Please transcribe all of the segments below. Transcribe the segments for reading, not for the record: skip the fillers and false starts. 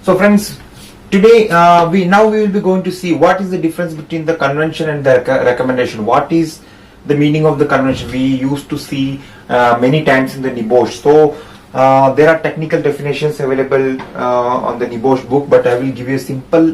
So friends, today we will be going to see what is the difference between the convention and the recommendation. What is the meaning of the convention? We used to see many times in the NEBOSH. So there are technical definitions available on the NEBOSH book, but I will give you a simple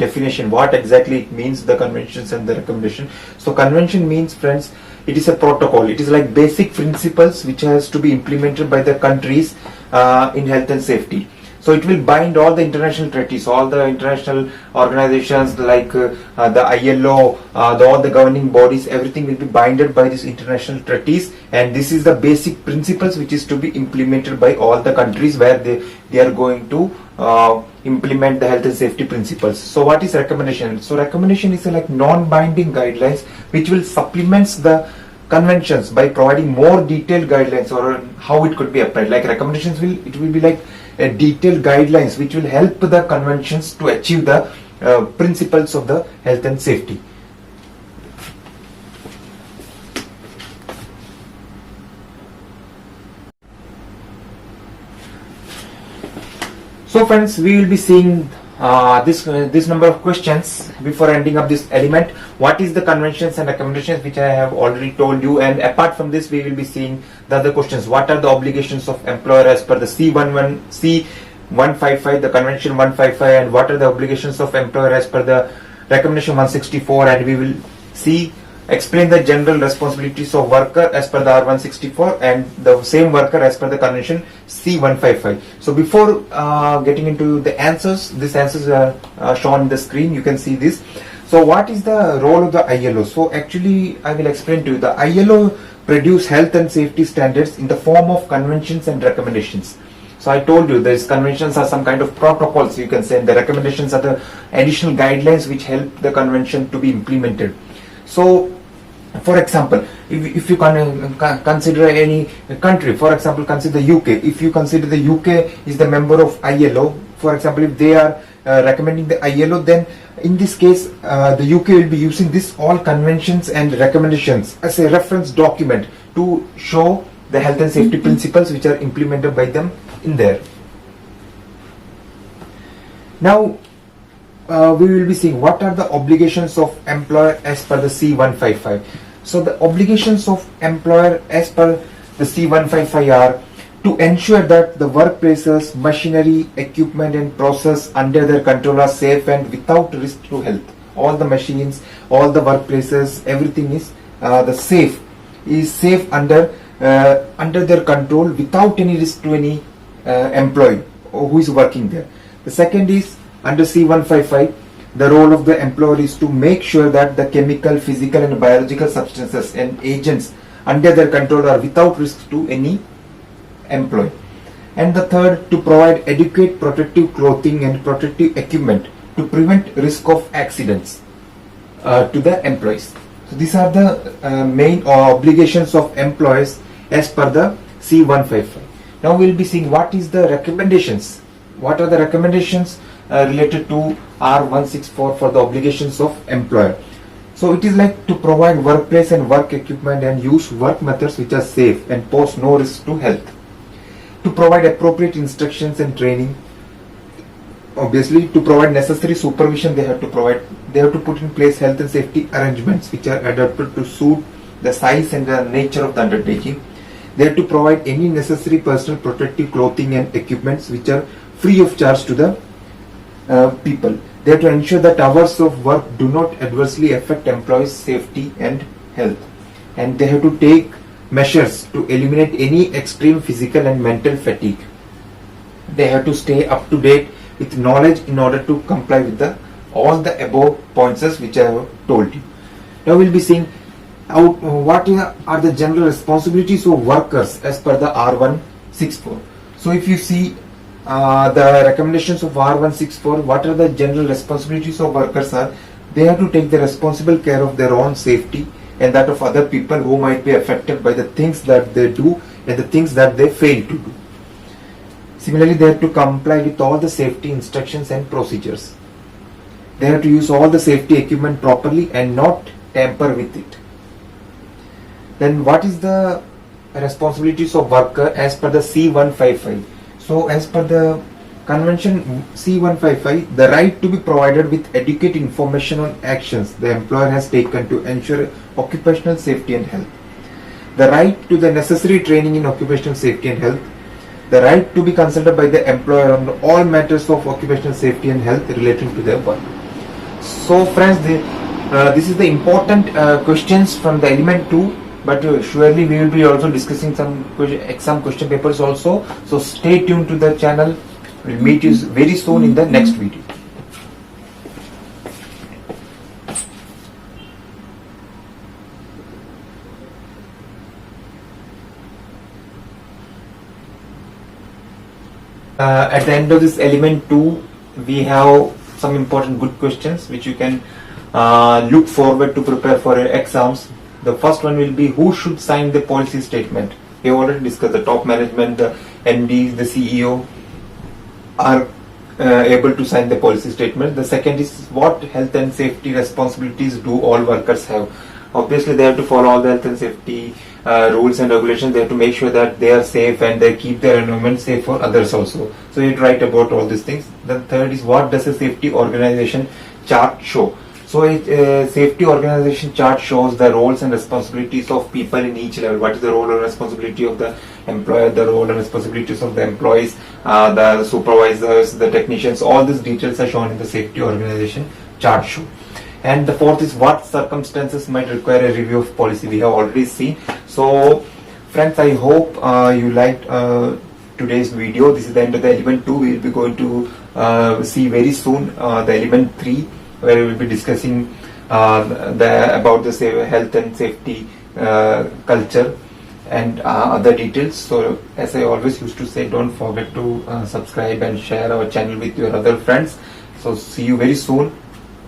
definition what exactly it means, the conventions and the recommendation. So convention means, friends, it is a protocol. It is like basic principles which has to be implemented by the countries in health and safety. So it will bind all the international treaties, all the international organizations like the ILO, all the governing bodies, everything will be binded by these international treaties, and this is the basic principles which is to be implemented by all the countries where they are going to implement the health and safety principles. So what is recommendation? So recommendation is like non-binding guidelines which will supplement the conventions by providing more detailed guidelines or how it could be applied. Like recommendations will be like detailed guidelines which will help the conventions to achieve the principles of the health and safety. So friends, we will be seeing this number of questions before ending up this element. What is the conventions and recommendations, which I have already told you, and apart from this we will be seeing the other questions. What are the obligations of employer as per the C155, the convention 155, and what are the obligations of employer as per the recommendation 164, and we will explain the general responsibilities of worker as per the R164 and the same worker as per the convention C155. So before getting into the answers, these answers are shown on the screen. You can see this. So what is the role of the ILO? So actually I will explain to you. The ILO produce health and safety standards in the form of conventions and recommendations. So I told you these conventions are some kind of protocols, you can say, and the recommendations are the additional guidelines which help the convention to be implemented. So for example, if you consider any country, for example, consider the UK. If you consider the UK is the member of ILO, for example, if they are recommending the ILO, then in this case the UK will be using this all conventions and recommendations as a reference document to show the health and safety principles which are implemented by them in there. Now we will be seeing what are the obligations of employer as per the C155. So the obligations of employer as per the C155 are to ensure that the workplaces, machinery, equipment and process under their control are safe and without risk to health. All the machines, all the workplaces, everything is safe under their control without any risk to any employee who is working there. The second is under C155, the role of the employer is to make sure that the chemical, physical and biological substances and agents under their control are without risk to any employee. And the third, to provide adequate protective clothing and protective equipment to prevent risk of accidents to the employees. So these are the main obligations of employees as per the C155. Now we will be seeing what is the recommendations. What are the recommendations related to R164 for the obligations of employer? So it is like to provide workplace and work equipment and use work methods which are safe and pose no risk to health. To provide appropriate instructions and training. Obviously, to provide necessary supervision, they have to put in place health and safety arrangements which are adapted to suit the size and the nature of the undertaking. They have to provide any necessary personal protective clothing and equipments which are free of charge to the people. They have to ensure that hours of work do not adversely affect employees' safety and health. And they have to take measures to eliminate any extreme physical and mental fatigue. They have to stay up to date with knowledge in order to comply with all the above points which I have told you. Now we will be seeing what are the general responsibilities of workers as per the R164. So if you see the recommendations of R164, what are the general responsibilities of workers are? They have to take the responsible care of their own safety and that of other people who might be affected by the things that they do and the things that they fail to do. Similarly, they have to comply with all the safety instructions and procedures. They have to use all the safety equipment properly and not tamper with it. Then what is the responsibilities of worker as per the C155? So as per the Convention C155, the right to be provided with adequate information on actions the employer has taken to ensure occupational safety and health. The right to the necessary training in occupational safety and health. The right to be consulted by the employer on all matters of occupational safety and health relating to their work. So friends, this is the important questions from the element 2, but surely we will be also discussing some exam question papers also. So stay tuned to the channel. We'll meet you very soon in the next video. At the end of this element 2, we have some important good questions which you can look forward to prepare for your exams. The first one will be, who should sign the policy statement? We have already discussed the top management, the MD, the CEO are able to sign the policy statement. The second is, what health and safety responsibilities do all workers have? Obviously they have to follow all the health and safety rules and regulations. They have to make sure that they are safe and they keep their environment safe for others also. So you write about all these things. The third is, what does a safety organization chart show? So a safety organization chart shows the roles and responsibilities of people in each level. What is the role and responsibility of the employer, the role and responsibilities of the employees, the supervisors, the technicians. All these details are shown in the safety organization chart show. And the fourth is, what circumstances might require a review of policy? We have already seen. So friends, I hope you liked today's video. This is the end of the element 2. We will be going to see very soon the element 3, where we will be discussing about the health and safety culture and other details. So as I always used to say, don't forget to subscribe and share our channel with your other friends. So see you very soon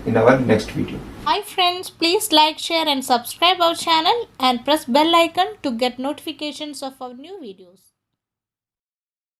in our next video. Hi friends, please like, share and subscribe our channel and press bell icon to get notifications of our new videos.